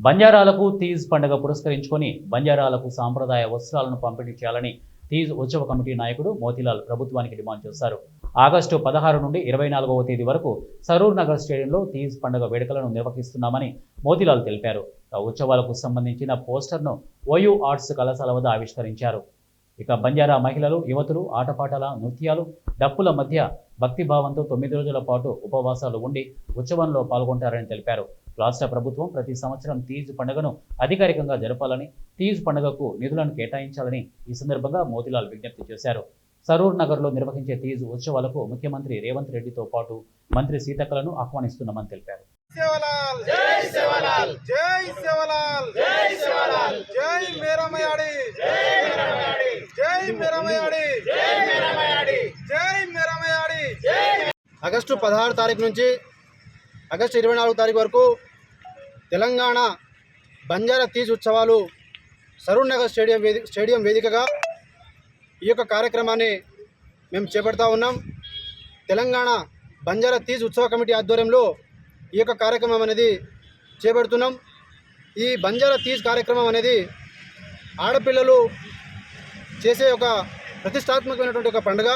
బంజారాలకు తీజ్ పండుగ పురస్కరించుకొని బంజారాలకు సాంప్రదాయ వస్త్రాలను పంపిణీ చేయాలని తీజ్ ఉత్సవ కమిటీ నాయకుడు మోతీలాల్ ప్రభుత్వానికి డిమాండ్ చేశారు. ఆగస్టు 16 నుండి 24వ తేదీ వరకు సరూర్ నగర్ స్టేడియంలో తీజ్ పండుగ వేడుకలను నిర్వహిస్తున్నామని మోతీలాల్ తెలిపారు. ఉత్సవాలకు సంబంధించిన పోస్టర్ను ఓయూ ఆర్ట్స్ కళాశాల వద్ద ఆవిష్కరించారు. ఇక బంజారా మహిళలు, యువతులు ఆటపాటల, నృత్యాలు, డప్పుల మధ్య భక్తిభావంతో 9 రోజుల పాటు ఉపవాసాలు ఉండి ఉత్సవంలో పాల్గొంటారని తెలిపారు. రాష్ట్ర ప్రభుత్వం ప్రతి సంవత్సరం తీజ్ పండుగను అధికారికంగా జరపాలని, తీజ్ పండుగకు నిధులను కేటాయించాలని ఈ సందర్భంగా మోతీలాల్ విజ్ఞప్తి చేశారు. సరూర్ నగర్లో నిర్వహించే తీజ్ ఉత్సవాలకు ముఖ్యమంత్రి రేవంత్ రెడ్డితో పాటు మంత్రి సీతక్కలను ఆహ్వానిస్తున్నామని తెలిపారు. ఆగస్టు 16 తారీఖు నుంచి ఆగస్టు 24 తారీఖు వరకు తెలంగాణ బంజారా తీజ్ ఉత్సవాలు సరూర్ నగర్ స్టేడియం వేదికగా ఈ యొక్క కార్యక్రమాన్ని మేము చేపడతా ఉన్నాం. తెలంగాణ బంజారా తీజ్ ఉత్సవ కమిటీ ఆధ్వర్యంలో ఈ యొక్క కార్యక్రమం అనేది చేపడుతున్నాం. ఈ బంజారా తీజ్ కార్యక్రమం అనేది ఆడపిల్లలు చేసే ఒక ప్రతిష్టాత్మకమైనటువంటి ఒక పండుగ.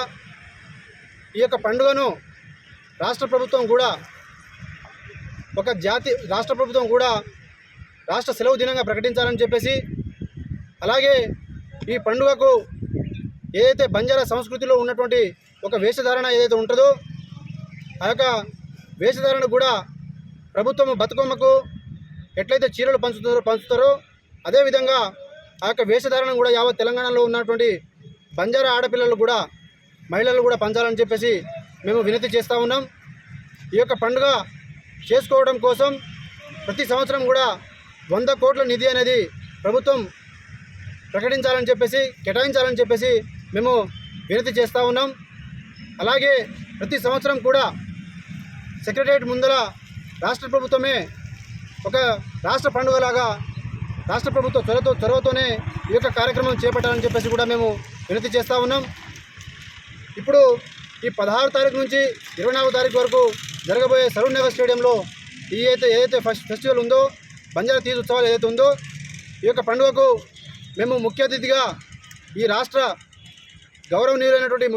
ఈ యొక్క పండుగను రాష్ట్ర ప్రభుత్వం కూడా రాష్ట్ర సెలవు దినంగా ప్రకటించాలని చెప్పేసి, అలాగే ఈ పండుగకు ఏదైతే బంజారా సంస్కృతిలో ఉన్నటువంటి ఒక వేషధారణ ఏదైతే ఉంటుందో ఆ యొక్క వేషధారణ కూడా ప్రభుత్వం బతుకమ్మకు ఎట్లయితే చీరలు పంచుతారో అదేవిధంగా ఆ యొక్క వేషధారణ కూడా యావత్ తెలంగాణలో ఉన్నటువంటి బంజారా ఆడపిల్లలు కూడా, మహిళలు కూడా పంచాలని చెప్పేసి మేము వినతి చేస్తూ ఉన్నాం. ఈ యొక్క పండుగ చేసుకోవడం కోసం ప్రతి సంవత్సరం కూడా 100 కోట్ల నిధి అనేది ప్రభుత్వం ప్రకటించాలని చెప్పేసి, కేటాయించాలని చెప్పేసి మేము వినతి చేస్తూ ఉన్నాం. అలాగే ప్రతి సంవత్సరం కూడా సెక్రటరియట్ ముందర రాష్ట్ర ప్రభుత్వమే ఒక రాష్ట్ర పండుగలాగా రాష్ట్ర ప్రభుత్వ చొరవతోనే ఈ యొక్క కార్యక్రమం చేపట్టాలని చెప్పేసి కూడా మేము వినతి చేస్తూ ఉన్నాం. ఇప్పుడు ఈ 16 తారీఖు నుంచి 24వ తారీఖు వరకు జరగబోయే సరూర్ నగర్ స్టేడియంలో ఏదైతే ఫెస్టివల్ ఉందో, బంజారా తీజ్ ఉత్సవాలు ఏదైతే ఉందో, ఈ యొక్క పండుగకు మేము ముఖ్య అతిథిగా ఈ రాష్ట్ర గౌరవనీయులైనటువంటి